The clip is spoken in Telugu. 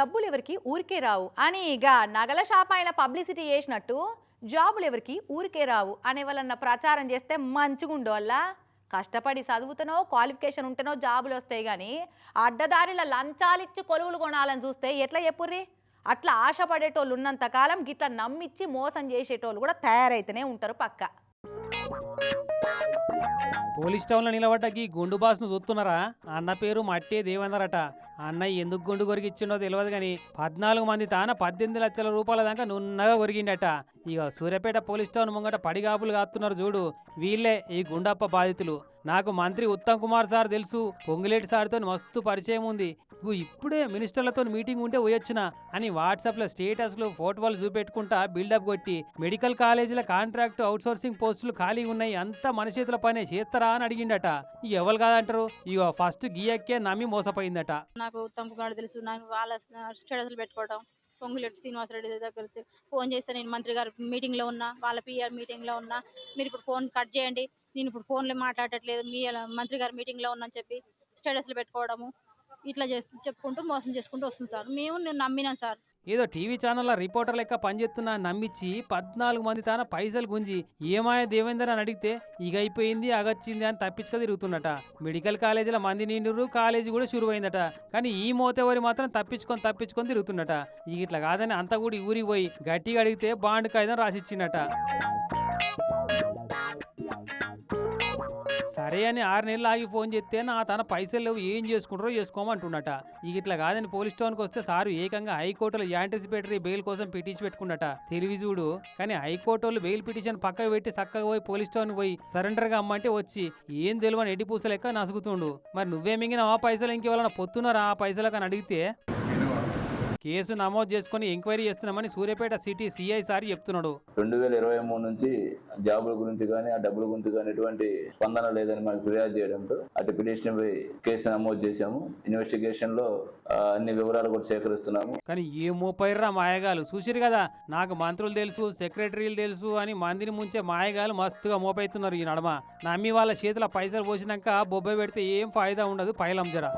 డబ్బులు ఎవరికి ఊరికే రావు అని ఇక నగల షాప్ అయిన పబ్లిసిటీ చేసినట్టు జాబులు ఎవరికి ఊరికే రావు అనే వాళ్ళన్న ప్రచారం చేస్తే మంచిగుండు వల్ల కష్టపడి చదువుతానో క్వాలిఫికేషన్ ఉంటేనో జాబులు వస్తాయి కానీ అడ్డదారిలో లంచాలిచ్చి కొలువులు కొనాలని చూస్తే ఎట్లా చెప్పుర్రి అట్లా ఆశపడేటోళ్ళు ఉన్నంతకాలం గిట్లా నమ్మిచ్చి మోసం చేసేటోళ్ళు కూడా తయారైతేనే ఉంటారు పక్క. పోలీస్ టౌన్లో నిలబడ్డకి గుండు బాస్ను చూస్తున్నారా? అన్న పేరు మట్టే దేవేందర్ అట. అన్నయ్య ఎందుకు గుండు కొరికిచ్చిండో తెలియదు కానీ 14 మంది తాన 18 లక్షల రూపాయల దాకా నున్నగా కొరిగిండట. ఇక సూర్యాపేట పోలీస్ టౌన్ ముంగట పడిగాపులు కాస్తున్నారు చూడు, వీళ్ళే ఈ గుండప్ప బాధితులు. నాకు మంత్రి ఉత్తమ్ కుమార్ సార్ తెలుసు, పొంగులేటి సార్తో మస్తు పరిచయం ఉంది. ఇప్పుడే మినిస్టర్లతో మీటింగ్ ఉంటే పోయొచ్చిన అని వాట్సాప్లో స్టేటస్లు ఫోటోలు చూపెట్టుకుంటా బిల్డప్ కొట్టి మెడికల్ కాలేజీల కాంట్రాక్ట్ అవుట్సోర్సింగ్ పోస్టులు ఖాళీ ఉన్నాయి, అంతా మన చేతుల పనే చేస్తారా అని అడిగిండట. ఇక ఎవరు కాదంటారు, ఇక ఫస్ట్ గియక్కే నమ్మి మోసపోయిందట. నాకు ఉత్తమ్ కుమార్ తెలుసు, నాకు వాళ్ళ స్టేటస్లు పెట్టుకోవడం, పొంగులేటి శ్రీనివాసరెడ్డి దగ్గర ఫోన్ చేస్తే నేను మంత్రి గారు మీటింగ్లో ఉన్నా, వాళ్ళ పిఆర్ మీటింగ్లో ఉన్నా, మీరు ఇప్పుడు ఫోన్ కట్ చేయండి, నేను ఇప్పుడు ఫోన్లో మాట్లాడట్లేదు, మీ మంత్రి గారు మీటింగ్లో ఉన్నా అని చెప్పి స్టేటస్లు పెట్టుకోవడము, ఇట్లా చెప్పుకుంటూ మోసం చేసుకుంటూ వస్తుంది సార్. నేను నమ్మినాం సార్. ఏదో టీవీ ఛానల్లో రిపోర్టర్ లెక్క పనిచేస్తున్నా నమ్మించి 14 మంది తాన పైసలు గుంజి ఏమాయ దేవేందర్ అని అడిగితే ఇక అయిపోయింది అగచ్చింది అని తప్పించుక తిరుగుతున్నట. మెడికల్ కాలేజీల మంది నిండురు, కాలేజీ కూడా షురువైందట. కానీ ఈ మోతేవారి మాత్రం తప్పించుకొని తిరుగుతున్నట. ఇక ఇట్లా కాదని అంతా కూడా ఊరికి పోయి గట్టిగా అడిగితే బాండ్ కాగితం రాసిచ్చిందట. సరే అని 6 నెలలు ఆగి ఫోన్ చేస్తే నా తన పైసలు లేవు, ఏం చేసుకుంటారో చేసుకోమంటున్నట. ఇక ఇట్లా కాదని పోలీస్ స్టేషన్కి వస్తే సారు ఏకంగా హైకోర్టులో యాంటిసిపేటరీ బెయిల్ కోసం పిటిషన్ పెట్టుకున్నట. తెలివి చూడు. కానీ హైకోర్టు వాళ్ళు బెయిల్ పిటిషన్ పక్కకు పెట్టి చక్కగా పోయి పోలీస్ స్టేషన్కి పోయి సరెండర్గా అమ్మంటే వచ్చి ఏం తెలియని ఎడ్డిపూస లెక్క నసుగుతుండు. మరి నువ్వే మింగిన ఆ పైసలు ఇంకెవరన్నా పొత్తున్నారా ఆ పైసలకు అని అడిగితే కేసు నమోదు చేసుకుని ఎంక్వైరీ చేస్తున్నామని సూర్యాపేట సిటీ సిఐ సార్ చెప్తున్నాడు. 2023 నుంచి జాబుల గురించి కానీ ఆ డబ్బుల గురించి కానీ ఎటువంటి స్పందన లేదని మాకు ఫిర్యాదు చేయడంతో అటు పిటిషన్ పై కేసు నమోదు చేశాము. ఇన్వెస్టిగేషన్ లో అన్ని వివరాలు కూడా సేకరిస్తున్నాము. కానీ ఏమో పైర్రా మాయగాలు చూసిరు కదా, నాకు మంత్రులు తెలుసు, సెక్రటరీలు తెలుసు అని మందిని ముంచే మాయగాలు మస్తుగా మోపైతున్నారు ఈ నడమ. నమ్మి వాళ్ళ చేతుల పైసలు పోసినాక బొబ్బ పెడితే ఏం ఫాయిదా ఉండదు, పైలం జరా.